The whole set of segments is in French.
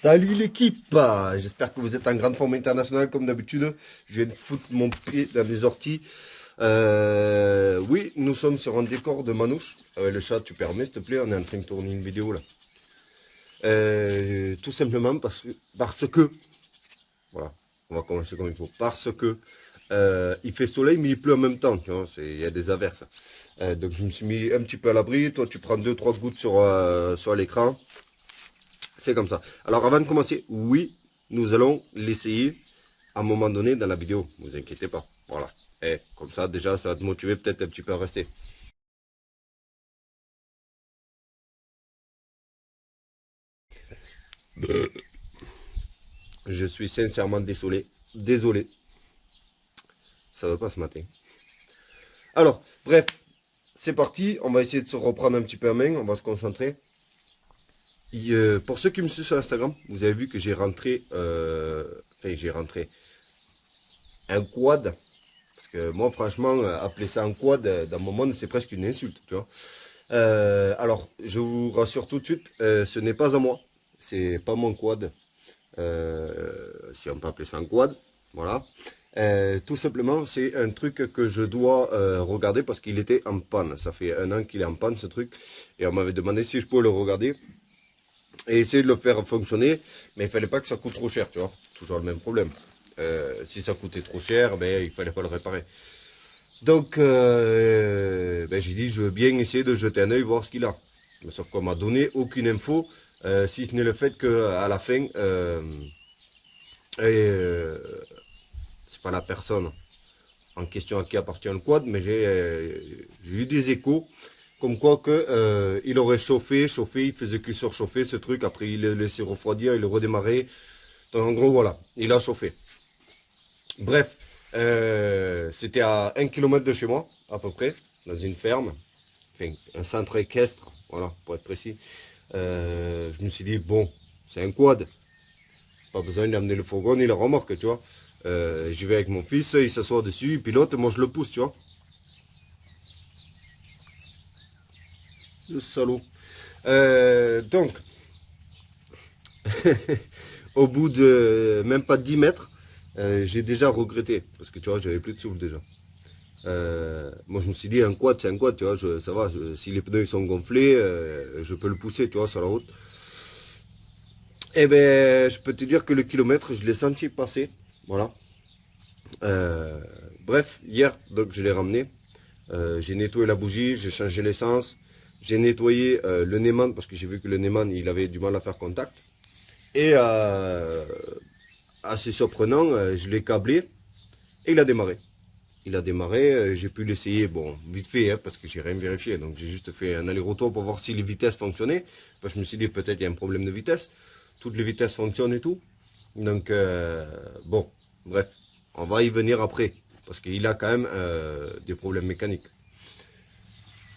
Salut l'équipe, j'espère que vous êtes en grande forme internationale comme d'habitude. Je viens de foutre mon pied dans des orties. Oui, nous sommes sur un décor de Manouche. Le chat, tu permets s'il te plaît, on est en train de tourner une vidéo là. Tout simplement parce que, voilà, on va commencer comme il faut. Parce que il fait soleil mais il pleut en même temps, tu vois, il y a des averses. Donc je me suis mis un petit peu à l'abri. Toi tu prends 2-3 gouttes sur l'écran. C'est comme ça. Alors avant de commencer, oui, nous allons l'essayer à un moment donné dans la vidéo. Ne vous inquiétez pas. Voilà. Et comme ça, déjà, ça va te motiver peut-être un petit peu à rester. Je suis sincèrement désolé. Désolé. Ça ne va pas ce matin. Alors, bref, c'est parti. On va essayer de se reprendre un petit peu en main. On va se concentrer. Pour ceux qui me suivent sur Instagram, vous avez vu que j'ai rentré, j'ai rentré un quad. Parce que moi, franchement, appeler ça un quad, dans mon monde, c'est presque une insulte, tu vois. Alors, je vous rassure tout de suite, ce n'est pas à moi. C'est pas mon quad. Si on peut appeler ça un quad. Voilà. Tout simplement, c'est un truc que je dois regarder parce qu'il était en panne. Ça fait 1 an qu'il est en panne, ce truc. Et on m'avait demandé si je pouvais le regarder et essayer de le faire fonctionner. Mais il fallait pas que ça coûte trop cher, tu vois. Toujours le même problème. Si ça coûtait trop cher, ben, il fallait pas le réparer. Donc, ben, j'ai dit, je veux bien essayer de jeter un œil, voir ce qu'il a. Mais sauf qu'on m'a donné aucune info, si ce n'est le fait qu'à la fin, c'est pas la personne en question à qui appartient le quad, mais j'ai eu des échos comme quoi que il aurait chauffé, il faisait que surchauffer ce truc, après il le laissé refroidir, il le redémarrait. Donc en gros voilà, il a chauffé. Bref, c'était à 1 km de chez moi, à peu près, dans une ferme, enfin, un centre équestre, voilà, pour être précis. Je me suis dit, bon, c'est un quad, pas besoin d'amener le fourgon ni la remorque, tu vois. J'y vais avec mon fils, il s'assoit dessus, il pilote, et moi je le pousse, tu vois. Le salaud. Donc, au bout de même pas 10 mètres, j'ai déjà regretté, parce que tu vois, j'avais plus de souffle déjà. Moi je me suis dit un quad c'est un quad, tu vois, ça va, si les pneus ils sont gonflés, je peux le pousser, tu vois, sur la route. Eh ben, je peux te dire que le kilomètre, je l'ai senti passer, voilà. Euh, Bref, hier, donc je l'ai ramené. J'ai nettoyé la bougie, j'ai changé l'essence, j'ai nettoyé le Neyman parce que j'ai vu que le Neyman il avait du mal à faire contact. Et assez surprenant, je l'ai câblé et il a démarré. Il a démarré, j'ai pu l'essayer, bon, vite fait, hein, parce que j'ai rien vérifié. Donc j'ai juste fait un aller-retour pour voir si les vitesses fonctionnaient. Parce que je me suis dit peut-être il y a un problème de vitesse. Toutes les vitesses fonctionnent et tout. Donc bon, bref, on va y venir après. Parce qu'il a quand même des problèmes mécaniques.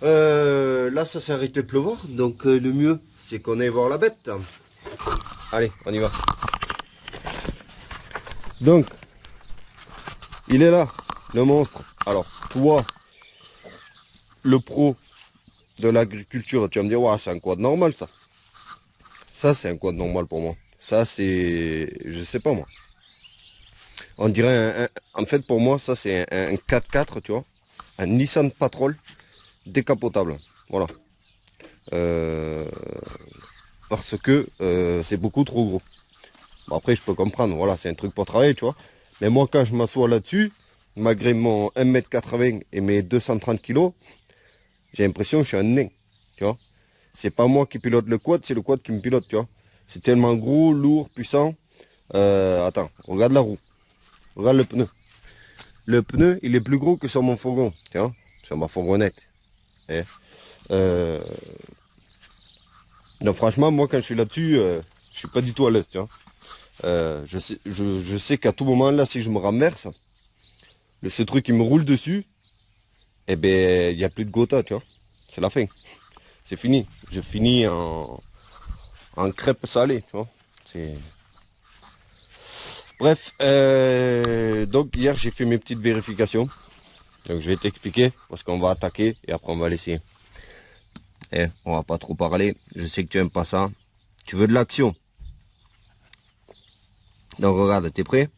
Là ça s'est arrêté de pleuvoir, donc le mieux c'est qu'on aille voir la bête. Allez, on y va. Donc, il est là, le monstre. Alors, toi, le pro de l'agriculture, tu vas me dire, ouais, c'est un quad normal ça. Ça, c'est un quad normal pour moi. Ça, c'est, je sais pas moi. On dirait en fait, pour moi, ça, c'est un 4x4, tu vois. Un Nissan Patrol décapotable. Voilà. Euh, Parce que c'est beaucoup trop gros. Bon, après, je peux comprendre. Voilà, c'est un truc pour travailler, tu vois. Mais moi, quand je m'assois là-dessus, malgré mon 1,80 m et mes 230 kilos, j'ai l'impression que je suis un nain, tu vois. C'est pas moi qui pilote le quad, c'est le quad qui me pilote, tu vois. C'est tellement gros, lourd, puissant. Attends, regarde la roue. Regarde le pneu. Le pneu, il est plus gros que sur mon fourgon, tu vois. Sur ma fourgonnette. Eh. Euh, donc franchement, moi, quand je suis là-dessus, je suis pas du tout à l'aise, tu vois. Je sais qu'à tout moment, là, si je me renverse, ce truc, il me roule dessus, eh ben, il n'y a plus de gota, tu vois. C'est la fin. C'est fini. Je finis en crêpe salée, tu vois. C'est... Bref, donc hier j'ai fait mes petites vérifications. Donc je vais t'expliquer parce qu'on va attaquer et après on va laisser. On va pas trop parler. Je sais que tu aimes pas ça. Tu veux de l'action. Donc regarde, t'es prêt?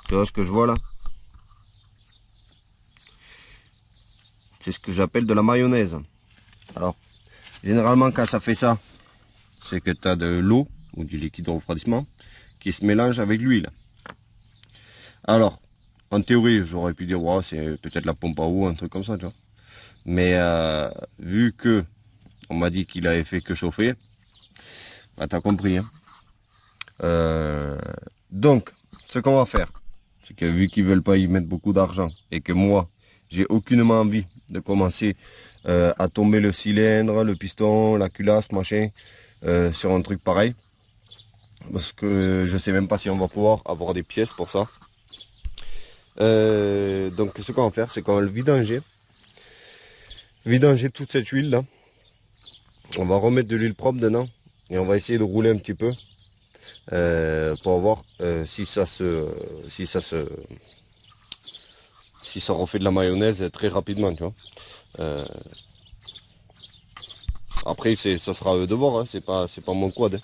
Tu vois ce que je vois là? C'est ce que j'appelle de la mayonnaise. Alors, généralement quand ça fait ça, c'est que tu as de l'eau ou du liquide de refroidissement qui se mélange avec l'huile. Alors, en théorie, j'aurais pu dire, ouais, c'est peut-être la pompe à eau, un truc comme ça, tu vois. Mais vu que on m'a dit qu'il avait fait que chauffer, bah, t'as compris. Hein. Donc, ce qu'on va faire, c'est que vu qu'ils veulent pas y mettre beaucoup d'argent et que moi, j'ai aucunement envie de commencer à tomber le cylindre, le piston, la culasse, machin, sur un truc pareil. Parce que je sais même pas si on va pouvoir avoir des pièces pour ça. Donc ce qu'on va faire, c'est qu'on va le vidanger toute cette huile là. On va remettre de l'huile propre dedans et on va essayer de rouler un petit peu pour voir si ça refait de la mayonnaise très rapidement, tu vois. Après ça sera à eux de voir, hein. C'est pas mon quad. Hein.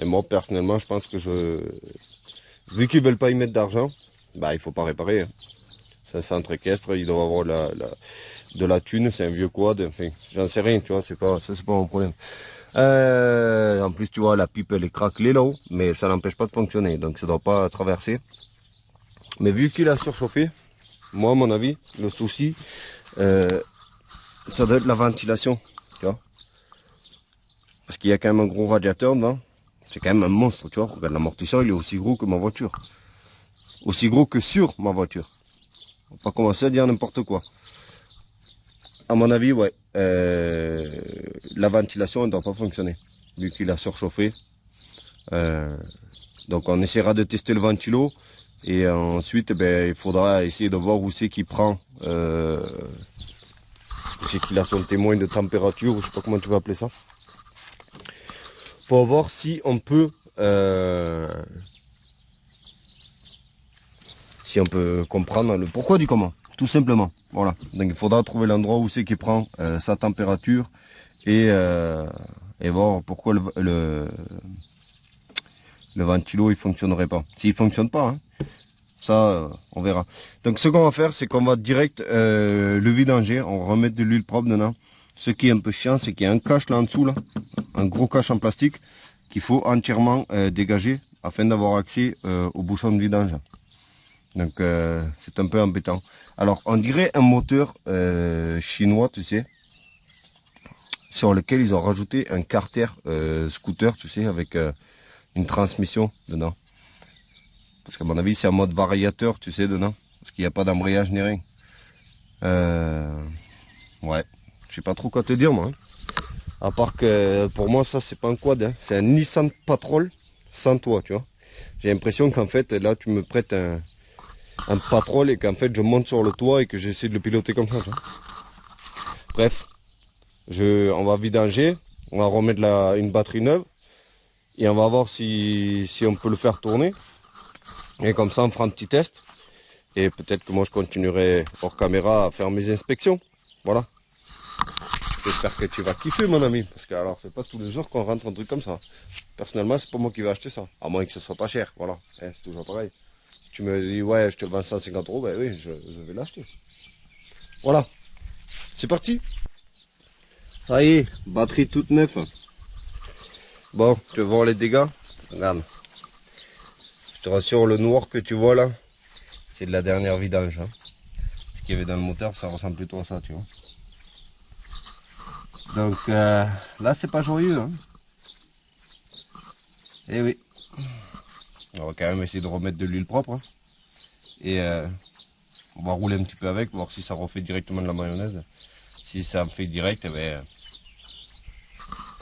Et moi personnellement, je pense que vu qu'ils veulent pas y mettre d'argent, bah il faut pas réparer. Hein. C'est un centre équestre, ils doivent avoir de la thune, c'est un vieux quad, enfin, j'en sais rien, tu vois, c'est pas mon problème. En plus, tu vois, la pipe, elle est craquelée là-haut, mais ça n'empêche pas de fonctionner, donc ça doit pas traverser. Mais vu qu'il a surchauffé, moi, à mon avis, le souci, ça doit être la ventilation, tu vois. Parce qu'il y a quand même un gros radiateur dedans, c'est quand même un monstre, tu vois. Regarde, l'amortisseur, il est aussi gros que ma voiture. Aussi gros que sur ma voiture. On va pas commencer à dire n'importe quoi. À mon avis, ouais. La ventilation ne doit pas fonctionner. Vu qu'il a surchauffé. Donc on essaiera de tester le ventilo. Et ensuite, ben, il faudra essayer de voir où c'est qu'il prend. C'est qu'il a son témoin de température, ou je sais pas comment tu vas appeler ça. Pour voir si on peut comprendre le pourquoi du comment. Tout simplement. Voilà. Donc il faudra trouver l'endroit où c'est qu'il prend sa température et voir pourquoi le ventilo il fonctionnerait pas. S'il fonctionne pas, hein, ça on verra. Donc ce qu'on va faire, c'est qu'on va direct le vidanger, on va remettre de l'huile propre dedans. Ce qui est un peu chiant, c'est qu'il y a un cache là en dessous, là, un gros cache en plastique qu'il faut entièrement dégager afin d'avoir accès au bouchon de vidange. Donc c'est un peu embêtant. Alors on dirait un moteur chinois, tu sais, sur lequel ils ont rajouté un carter scooter, tu sais, avec une transmission dedans. Parce qu'à mon avis c'est un mode variateur, tu sais, dedans. Parce qu'il n'y a pas d'embrayage ni rien. Ouais, je sais pas trop quoi te dire moi. Hein. À part que pour moi ça c'est pas un quad, hein. C'est un Nissan Patrol sans toit, tu vois. J'ai l'impression qu'en fait là tu me prêtes un Patrol et qu'en fait je monte sur le toit et que j'essaie de le piloter comme ça. Tu vois. Bref, on va vidanger, on va remettre une batterie neuve et on va voir si on peut le faire tourner. Et comme ça on fera un petit test. Et peut-être que moi je continuerai hors caméra à faire mes inspections. Voilà. J'espère que tu vas kiffer mon ami. Parce que alors c'est pas tous les jours qu'on rentre un truc comme ça. Personnellement c'est pas moi qui vais acheter ça. À moins que ce soit pas cher. Voilà. C'est toujours pareil. Si tu me dis ouais je te le vends 150 €, ben oui je vais l'acheter. Voilà. C'est parti. Ça y est, batterie toute neuve. Bon, tu veux voir les dégâts? Regarde. Je te rassure, le noir que tu vois là, c'est de la dernière vidange. Hein. Ce qu'il y avait dans le moteur, ça ressemble plutôt à ça, tu vois. Donc là, c'est pas joyeux. Hein. Eh oui. On va quand même essayer de remettre de l'huile propre. Hein. Et on va rouler un petit peu avec, voir si ça refait directement de la mayonnaise. Si ça en fait direct, eh ben,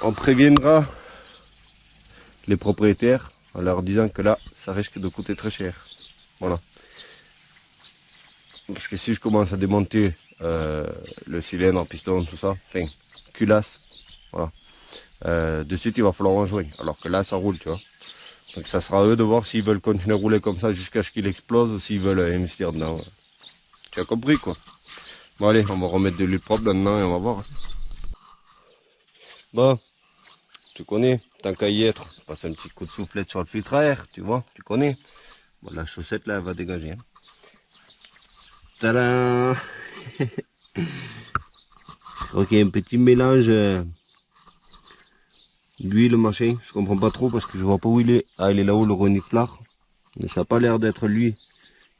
on préviendra les propriétaires en leur disant que là, ça risque de coûter très cher. Voilà. Parce que si je commence à démonter le cylindre, piston, tout ça, enfin, culasse, voilà. De suite, il va falloir en jouer. Alors que là, ça roule, tu vois. Donc ça sera à eux de voir s'ils veulent continuer à rouler comme ça jusqu'à ce qu'il explose ou s'ils veulent investir dedans. Tu as compris, quoi. Bon, allez, on va remettre de l'huile propre là-dedans et on va voir. Bon, tu connais, tant qu'à y être, passe un petit coup de soufflette sur le filtre à air, tu vois, tu connais. Bon, la chaussette là, elle va dégager. Hein. Tadam. Ok, un petit mélange d'huile machin, je comprends pas trop parce que je vois pas où il est. Ah, il est là-haut le reniflard. Mais ça n'a pas l'air d'être lui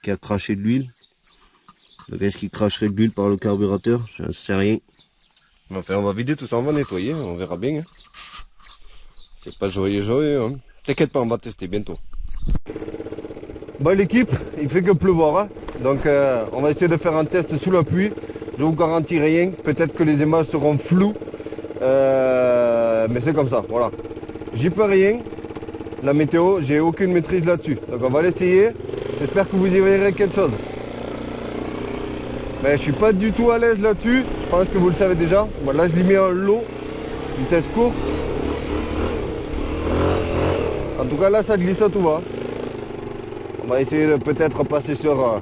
qui a craché de l'huile. Donc est-ce qu'il cracherait de l'huile par le carburateur? Je ne sais rien. Enfin, on va vider tout ça, on va nettoyer, on verra bien. Hein. C'est pas joyeux. Hein. T'inquiète pas, on va tester bientôt. Bon l'équipe, il fait que pleuvoir. Hein. Donc on va essayer de faire un test sous la pluie. Je vous garantis rien. Peut-être que les images seront floues. Mais c'est comme ça, voilà. J'y peux rien. La météo, j'ai aucune maîtrise là-dessus. Donc on va l'essayer. J'espère que vous y verrez quelque chose. Mais je suis pas du tout à l'aise là-dessus. Je pense que vous le savez déjà. Bon, là je l'ai mis en low. Vitesse courte. En tout cas là ça glisse à tout va. On va essayer de peut-être passer sur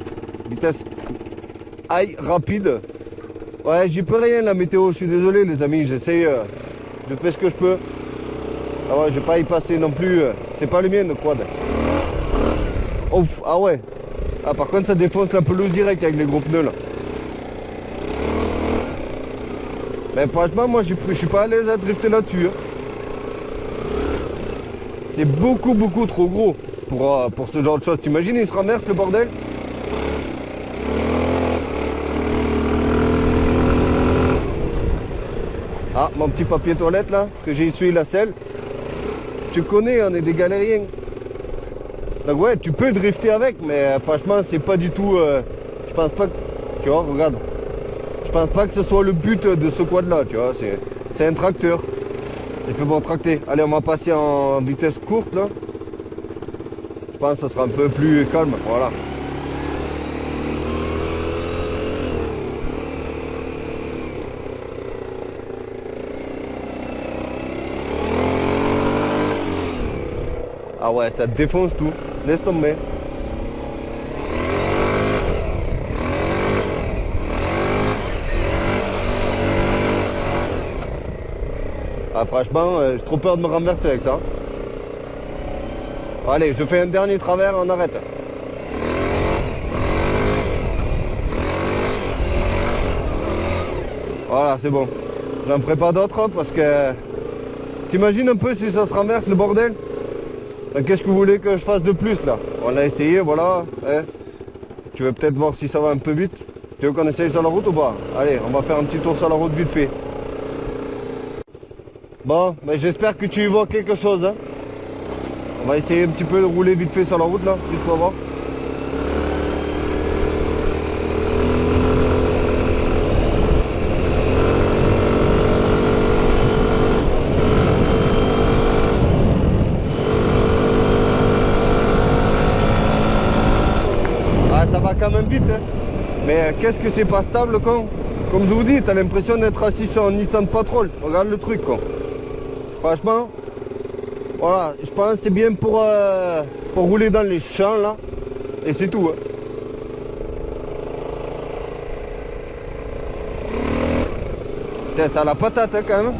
vitesse high rapide. Ouais, j'y peux rien la météo, je suis désolé les amis, j'essaye, je fais ce que je peux. Ah ouais, je vais pas y passer non plus, c'est pas le mien de quad. Ouf, ah ouais. Ah par contre ça défonce la pelouse direct avec les gros pneus là. Mais franchement moi je suis pas à l'aise à drifter là-dessus. Hein. C'est beaucoup trop gros pour ce genre de choses. T'imagines il se renverse le bordel? Ah, mon petit papier toilette là, que j'ai essuyé la selle. Tu connais, on est des galériens. Donc ouais, tu peux drifter avec, mais franchement, c'est pas du tout... je pense pas que... Tu vois, regarde. Je pense pas que ce soit le but de ce quad là, tu vois. C'est un tracteur. Il fait bon tracter. Allez, on va passer en vitesse courte là. Je pense que ça sera un peu plus calme, voilà. Ah ouais, ça défonce tout. Laisse tomber. Ah franchement, j'ai trop peur de me renverser avec ça. Allez, je fais un dernier travers, on arrête. Voilà, c'est bon. J'en ferai pas d'autres parce que... T'imagines un peu si ça se renverse le bordel? Qu'est-ce que vous voulez que je fasse de plus là? On a essayé, voilà. Hein. Tu veux peut-être voir si ça va un peu vite? Tu veux qu'on essaye sur la route ou pas? Allez, on va faire un petit tour sur la route vite fait. Bon, mais j'espère que tu y vois quelque chose. Hein. On va essayer un petit peu de rouler vite fait sur la route là, si tu peux voir. Ça va quand même vite, hein. Mais qu'est-ce que c'est pas stable, con. Comme je vous dis, t'as l'impression d'être assis sur un Nissan Patrol. Regarde le truc, con. Franchement, voilà, je pense que c'est bien pour rouler dans les champs, là. Et c'est tout, hein. Putain, ça a la patate, hein, quand même.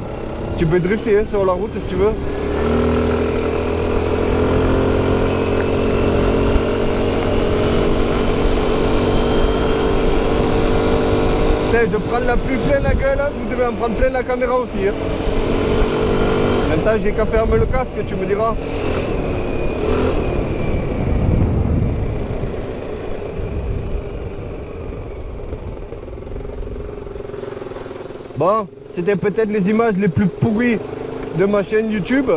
Tu peux drifter hein, sur la route, si tu veux. Je prends la pluie plein la gueule, hein. Vous devez en prendre plein la caméra aussi. Hein. Maintenant j'ai qu'à fermer le casque, tu me diras. Bon, c'était peut-être les images les plus pourries de ma chaîne YouTube.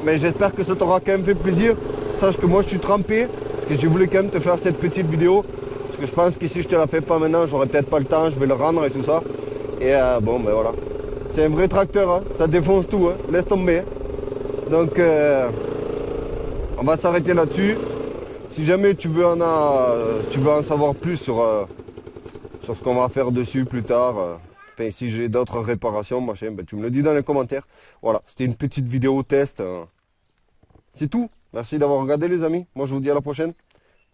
Mais j'espère que ça t'aura quand même fait plaisir. Sache que moi je suis trempé, parce que j'ai voulu quand même te faire cette petite vidéo. Parce que je pense que si je te la fais pas maintenant, j'aurai peut-être pas le temps, je vais le rendre et tout ça. Et bon, ben voilà. C'est un vrai tracteur, hein. Ça défonce tout, hein. Laisse tomber. Hein. Donc, on va s'arrêter là-dessus. Si jamais tu veux en savoir plus sur ce qu'on va faire dessus plus tard, enfin, si j'ai d'autres réparations, machin, ben, tu me le dis dans les commentaires. Voilà, c'était une petite vidéo test. C'est tout. Merci d'avoir regardé les amis. Moi, je vous dis à la prochaine.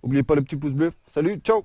N'oubliez pas le petit pouce bleu. Salut, ciao!